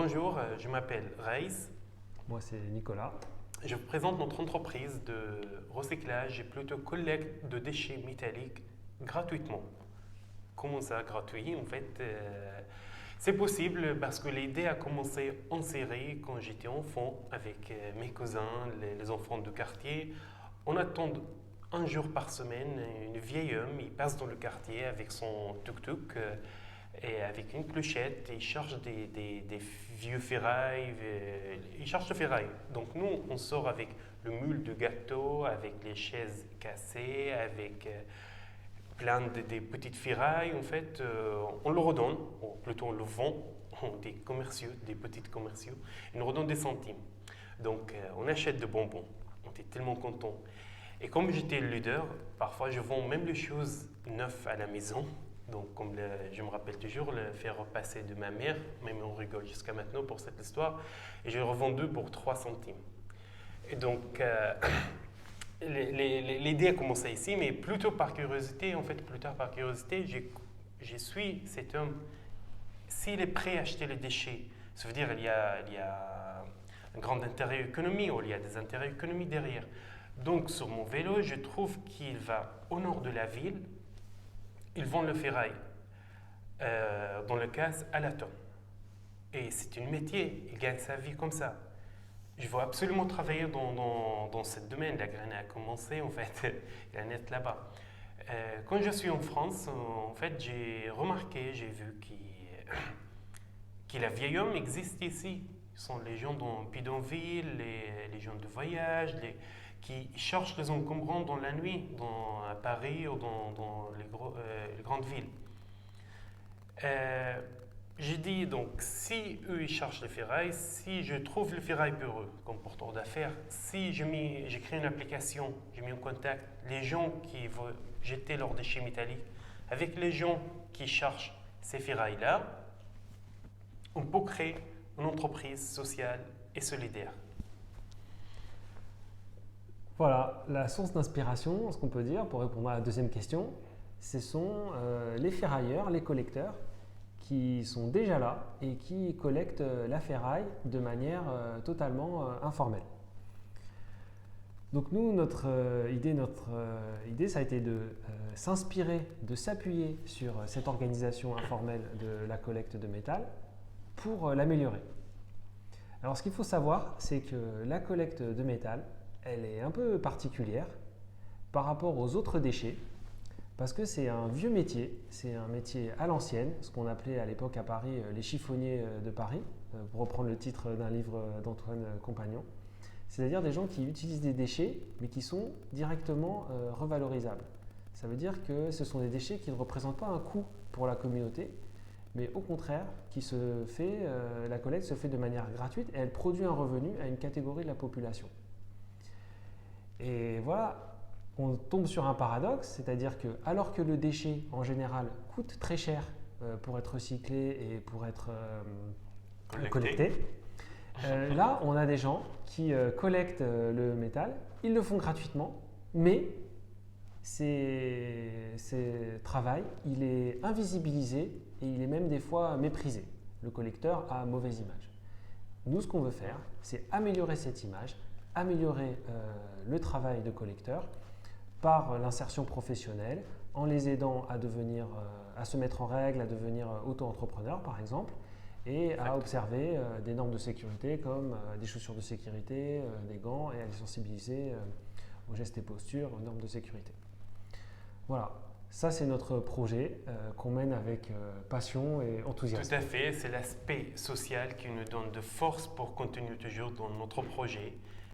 Bonjour, je m'appelle Reis. Moi, c'est Nicolas. Je vous présente notre entreprise de recyclage et plutôt collecte de déchets métalliques gratuitement. Comment ça, gratuit? C'est possible parce que l'idée a commencé en série quand j'étais enfant avec mes cousins, les enfants du quartier. On attend un jour par semaine une vieille homme, il passe dans le quartier avec son tuk-tuk et avec une clochette, il cherche des vieux ferrailles, il cherche le ferraille. Donc nous, on sort avec le moule de gâteau, avec les chaises cassées, avec plein de des petites ferrailles. On le redonne, ou plutôt on le vend des commerciaux, des petits commerciaux, et on redonne des centimes. Donc on achète de bonbons, on était tellement contents. Et comme j'étais le leader, parfois je vends même les choses neuves à la maison. Donc, je me rappelle toujours le faire repasser de ma mère, même on rigole jusqu'à maintenant pour cette histoire, et je l'ai revendu pour 3 centimes. Et donc, l'idée a commencé ici, mais plutôt par curiosité, plus tard par curiosité, je suis cet homme. S'il est prêt à acheter les déchets, ça veut dire qu'il y a un grand intérêt économique, ou il y a des intérêts économiques derrière. Donc, sur mon vélo, je trouve qu'il va au nord de la ville. Ils vendent le ferraille dans le casse à la tonne. Et c'est un métier, il gagne sa vie comme ça. Je veux absolument travailler dans ce domaine. La graine a commencé, il en est là-bas. Quand je suis en France, j'ai remarqué, j'ai vu que la vieille homme existe ici. Ce sont les gens dans bidonville, les gens de voyage, qui cherchent les encombrants dans la nuit, à Paris ou dans les grandes villes. J'ai dit donc, si eux ils cherchent le ferraille, si je trouve le ferraille pour eux comme porteur d'affaires, si j'ai créé une application, j'ai mis en contact les gens qui veulent jeter leurs déchets métalliques avec les gens qui cherchent ces ferrailles-là, on peut créer une entreprise sociale et solidaire. Voilà, la source d'inspiration, ce qu'on peut dire pour répondre à la deuxième question, ce sont les ferrailleurs, les collecteurs qui sont déjà là et qui collectent la ferraille de manière totalement informelle. Donc nous, notre idée, ça a été de s'inspirer, de s'appuyer sur cette organisation informelle de la collecte de métal pour l'améliorer. Alors ce qu'il faut savoir, c'est que la collecte de métal, elle est un peu particulière par rapport aux autres déchets parce que c'est un vieux métier, c'est un métier à l'ancienne, ce qu'on appelait à l'époque à Paris les chiffonniers de Paris, pour reprendre le titre d'un livre d'Antoine Compagnon. C'est-à-dire des gens qui utilisent des déchets mais qui sont directement revalorisables. Ça veut dire que ce sont des déchets qui ne représentent pas un coût pour la communauté, mais au contraire, la collecte se fait de manière gratuite et elle produit un revenu à une catégorie de la population. Et voilà, on tombe sur un paradoxe, c'est-à-dire que alors que le déchet en général coûte très cher pour être recyclé et pour être collecté, là on a des gens qui collectent le métal, ils le font gratuitement, mais ce travail, il est invisibilisé et il est même des fois méprisé. Le collecteur a mauvaise image. Nous, ce qu'on veut faire, c'est améliorer cette image, améliorer le travail de collecteur par l'insertion professionnelle, en les aidant à se mettre en règle, à devenir auto-entrepreneurs par exemple, et à observer des normes de sécurité comme des chaussures de sécurité, des gants, et à les sensibiliser aux gestes et postures, aux normes de sécurité. Voilà, ça c'est notre projet qu'on mène avec passion et enthousiasme. Tout à fait, c'est l'aspect social qui nous donne de force pour continuer toujours dans notre projet.